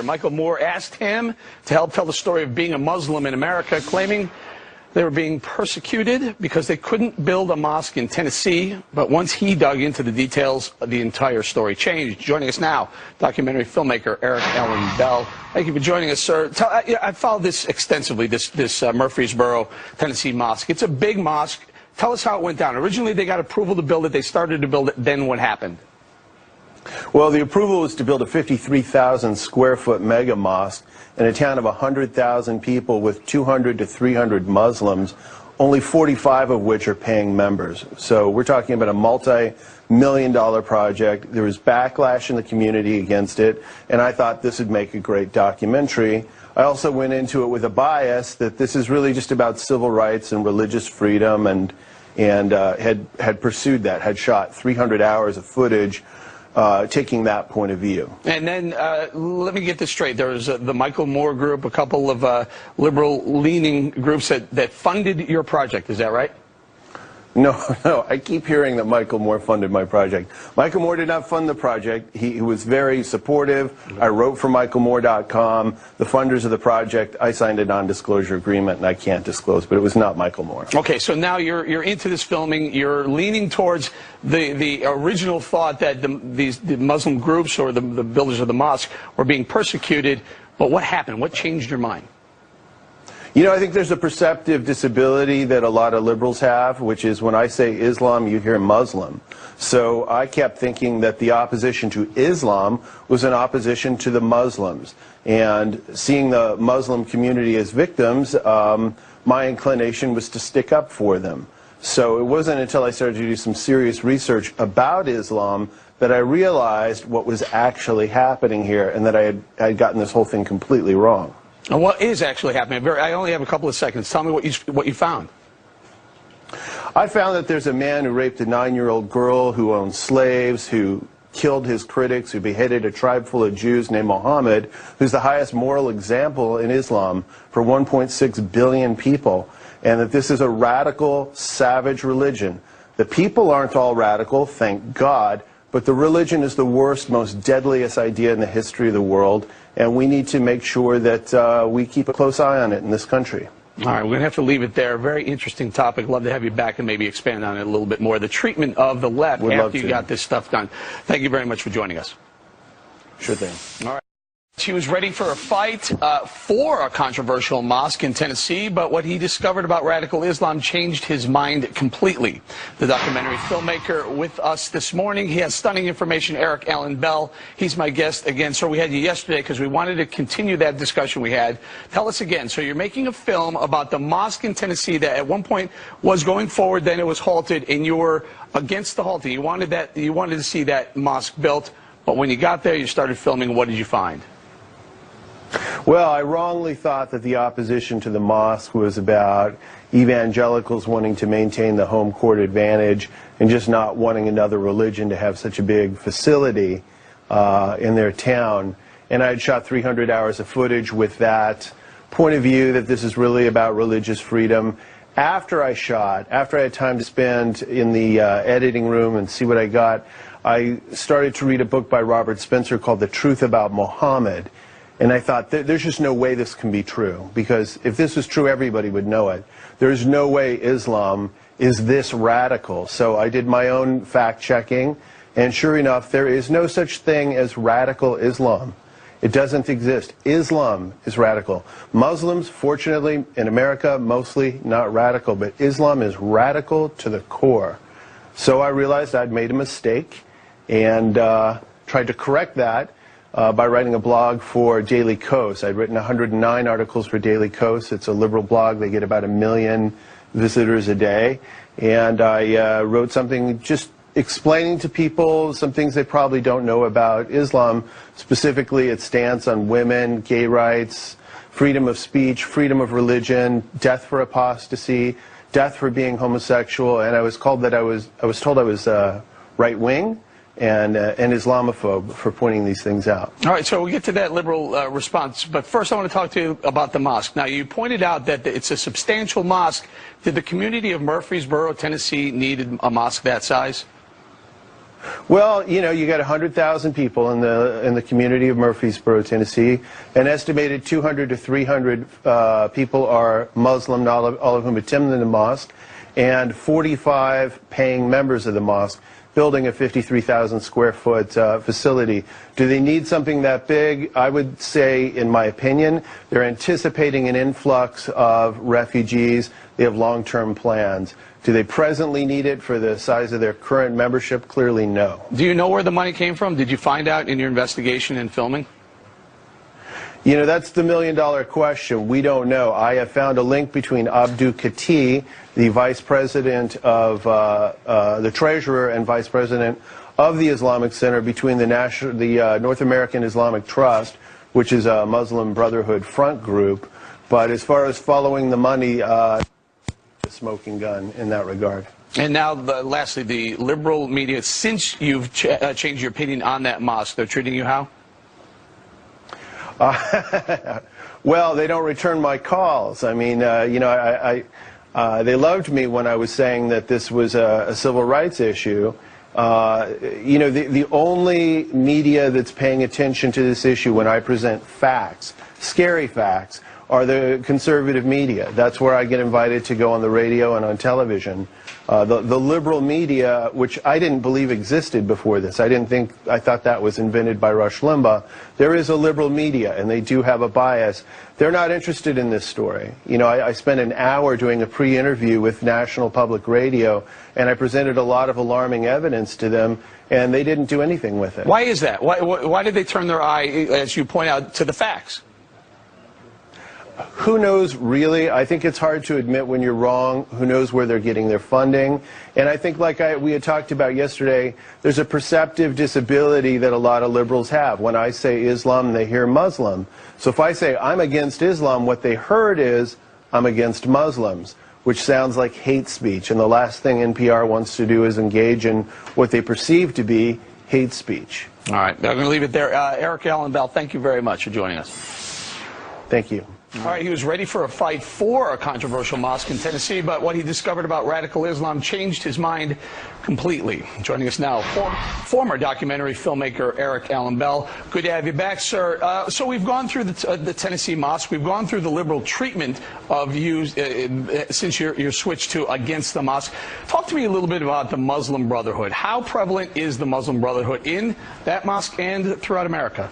Michael Moore asked him to help tell the story of being a Muslim in America, claiming they were being persecuted because they couldn't build a mosque in Tennessee. But once he dug into the details, the entire story changed. Joining us now, documentary filmmaker Eric Allen Bell. Thank you for joining us, sir. I followed this extensively, this Murfreesboro, Tennessee mosque. It's a big mosque. Tell us how it went down. Originally, they got approval to build it. They started to build it. Then what happened? Well, the approval was to build a 53,000 square foot mega mosque in a town of 100,000 people with 200 to 300 Muslims, only 45 of which are paying members. So we're talking about a multi-million-dollar project. There was backlash in the community against it, and I thought this would make a great documentary. I also went into it with a bias that this is really just about civil rights and religious freedom, and had pursued that, had shot 300 hours of footage taking that point of view. And then, let me get this straight. There was the Michael Moore group, a couple of liberal-leaning groups that funded your project. Is that right? No, I keep hearing that Michael Moore funded my project. Michael Moore did not fund the project. He was very supportive. I wrote for michaelmoore.com. The funders of the project, I signed a non-disclosure agreement, and I can't disclose, but it was not Michael Moore. Okay, so now you're into this filming. You're leaning towards the original thought that the Muslim groups or the builders of the mosque were being persecuted. But what happened? What changed your mind? You know, I think there's a perceptive disability that a lot of liberals have, which is when I say Islam, you hear Muslim. So I kept thinking that the opposition to Islam was an opposition to the Muslims. And seeing the Muslim community as victims, my inclination was to stick up for them. So it wasn't until I started to do some serious research about Islam that I realized what was actually happening here, and that I had gotten this whole thing completely wrong. And what is actually happening? I only have a couple of seconds. Tell me what you found. I found that there's a man who raped a 9-year-old girl, who owned slaves, who killed his critics, who beheaded a tribe full of Jews named Muhammad, who's the highest moral example in Islam for 1.6 billion people, and that this is a radical, savage religion. The people aren't all radical, thank God, but the religion is the worst, most deadliest idea in the history of the world, and we need to make sure that we keep a close eye on it in this country. All right, we're going to have to leave it there. Very interesting topic. Love to have you back and maybe expand on it a little bit more. The treatment of the left after you got this stuff done. Thank you very much for joining us. Sure thing. All right. He was ready for a fight for a controversial mosque in Tennessee, but what he discovered about radical Islam changed his mind completely. The documentary filmmaker with us this morning. He has stunning information. Eric Allen Bell. He's my guest again. So we had you yesterday because we wanted to continue that discussion we had. Tell us again. So you're making a film about the mosque in Tennessee that at one point was going forward, then it was halted, and you were against the halting. You wanted to see that mosque built, but when you got there, you started filming. What did you find? Well, I wrongly thought that the opposition to the mosque was about evangelicals wanting to maintain the home court advantage and just not wanting another religion to have such a big facility in their town. And I had shot 300 hours of footage with that point of view, that this is really about religious freedom. After I had time to spend in the editing room and see what I got, I started to read a book by Robert Spencer called The Truth About Muhammad. And I thought, there's just no way this can be true, because if this was true, everybody would know it. There's no way Islam is this radical. So I did my own fact-checking, and sure enough, there is no such thing as radical Islam. It doesn't exist. Islam is radical. Muslims, fortunately, in America, mostly not radical, but Islam is radical to the core. So I realized I'd made a mistake, and tried to correct that by writing a blog for Daily Kos. I'd written 109 articles for Daily Kos. It's a liberal blog. They get about 1 million visitors a day. And I wrote something just explaining to people some things they probably don't know about Islam, specifically its stance on women, gay rights, freedom of speech, freedom of religion, death for apostasy, death for being homosexual. And I was told I was right-wing and an Islamophobe for pointing these things out. All right, so we'll get to that liberal response, but first I want to talk to you about the mosque. Now, you pointed out that it's a substantial mosque. Did the community of Murfreesboro, Tennessee, need a mosque that size? Well, you know, you got 100,000 people in the community of Murfreesboro, Tennessee. An estimated 200 to 300 people are Muslim, all of whom attend the mosque, and 45 paying members of the mosque, building a 53,000 square foot facility. Do they need something that big? I would say, in my opinion, they're anticipating an influx of refugees. They have long-term plans. Do they presently need it for the size of their current membership? Clearly, no. Do you know where the money came from? Did you find out in your investigation and filming? You know, that's the million-dollar question. We don't know. I have found a link between Abdul Kati, the vice president of the treasurer and vice president of the Islamic Center, between the North American Islamic Trust, which is a Muslim Brotherhood front group. But as far as following the money, a smoking gun in that regard. And now, lastly, the liberal media, since you've changed your opinion on that mosque, they're treating you how? Well, they don't return my calls. I mean, you know, they loved me when I was saying that this was a civil rights issue. You know, the only media that's paying attention to this issue when I present facts, scary facts, are the conservative media. That's where I get invited to go on the radio and on television. The liberal media, which I didn't believe existed before this, I thought that was invented by Rush Limbaugh. There is a liberal media, and they do have a bias. They're not interested in this story. You know, I spent an hour doing a pre-interview with National Public Radio, and I presented a lot of alarming evidence to them, and they didn't do anything with it. Why is that? Why did they turn their eye, as you point out, to the facts? Who knows, really? I think it's hard to admit when you're wrong. Who knows where they're getting their funding? And I think, like we had talked about yesterday, there's a perceptive disability that a lot of liberals have. When I say Islam, they hear Muslim. So if I say I'm against Islam, what they heard is I'm against Muslims, which sounds like hate speech. And the last thing NPR wants to do is engage in what they perceive to be hate speech. All right, I'm going to leave it there. Eric Allen Bell, thank you very much for joining us. Thank you. All right, he was ready for a fight for a controversial mosque in Tennessee, but what he discovered about radical Islam changed his mind completely. Joining us now, former documentary filmmaker Eric Allen Bell. Good to have you back, sir. So we've gone through the Tennessee mosque. We've gone through the liberal treatment of you since your switch to against the mosque. Talk to me a little bit about the Muslim Brotherhood. How prevalent is the Muslim Brotherhood in that mosque and throughout America?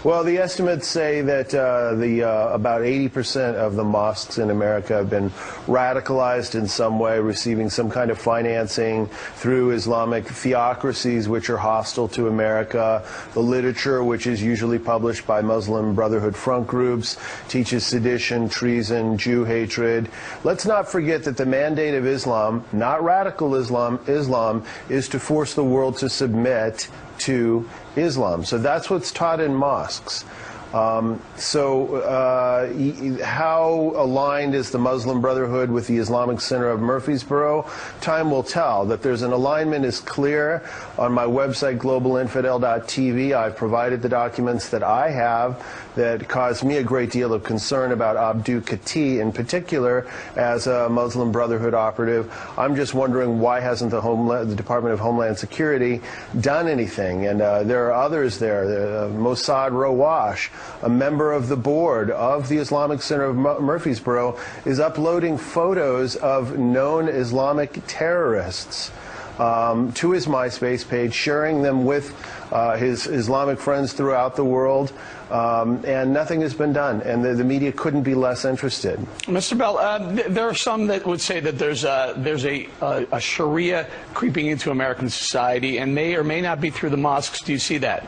Well, the estimates say that about 80% of the mosques in America have been radicalized in some way, receiving some kind of financing through Islamic theocracies which are hostile to America. The literature, which is usually published by Muslim Brotherhood front groups, teaches sedition, treason, Jew hatred. Let's not forget that the mandate of Islam, not radical Islam, is to force the world to submit to Islam. So that's what's taught in mosques. How aligned is the Muslim Brotherhood with the Islamic Center of Murfreesboro? Time will tell. That there's an alignment is clear. On my website, globalinfidel.tv, I've provided the documents that I have that caused me a great deal of concern about Abdul Kati in particular as a Muslim Brotherhood operative. I'm just wondering, why hasn't the Department of Homeland Security done anything? And there are others there. Mossad Rawash, a member of the board of the Islamic Center of Murfreesboro, is uploading photos of known Islamic terrorists to his MySpace page, sharing them with his Islamic friends throughout the world, and nothing has been done, and the media couldn't be less interested. Mr. Bell, there are some that would say that there's a Sharia creeping into American society, and may or may not be through the mosques. Do you see that?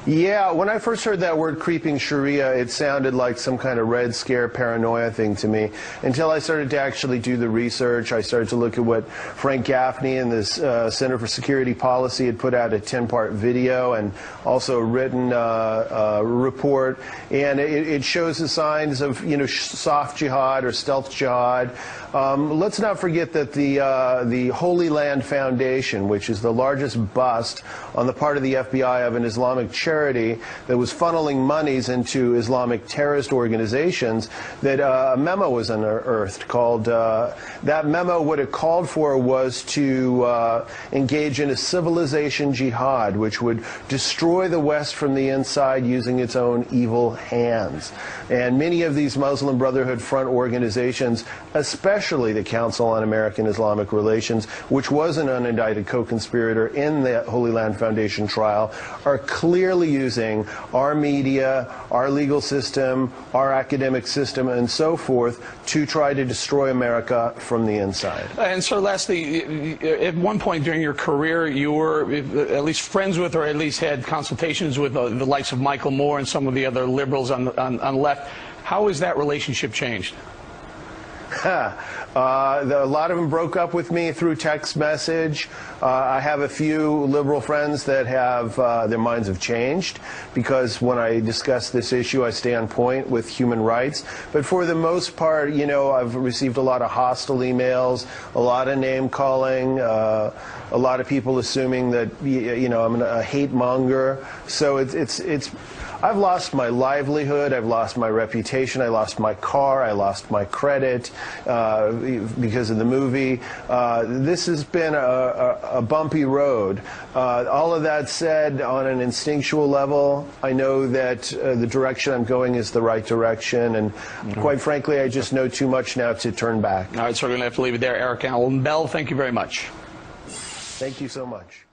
Yeah, when I first heard that word creeping Sharia, it sounded like some kind of Red Scare paranoia thing to me. Until I started to actually do the research, I started to look at what Frank Gaffney and this Center for Security Policy had put out, a 10-part video and also a written report. And it shows the signs of, you know, soft jihad or stealth jihad. Let's not forget that the Holy Land Foundation, which is the largest bust on the part of the FBI of an Islamic charity, charity that was funneling monies into Islamic terrorist organizations, that a memo was unearthed called, that memo, what it called for was to engage in a civilization jihad, which would destroy the West from the inside using its own evil hands. And many of these Muslim Brotherhood Front organizations, especially the Council on American Islamic Relations, which was an unindicted co-conspirator in the Holy Land Foundation trial, are clearly using our media, our legal system, our academic system, and so forth to try to destroy America from the inside. And sir, lastly, at one point during your career, you were at least friends with, or at least had consultations with the likes of Michael Moore and some of the other liberals on the left. How has that relationship changed? A lot of them broke up with me through text message. I have a few liberal friends that have their minds have changed, because when I discuss this issue, I stay on point with human rights. But for the most part, you know, I've received a lot of hostile emails, a lot of name calling, a lot of people assuming that, you know, I'm a hate monger. So I've lost my livelihood, I've lost my reputation, I lost my car, I lost my credit because of the movie. This has been a bumpy road. All of that said, on an instinctual level, I know that the direction I'm going is the right direction, and quite frankly, I just know too much now to turn back. All right, so we're going to have to leave it there. Eric Allen Bell, thank you very much. Thank you so much.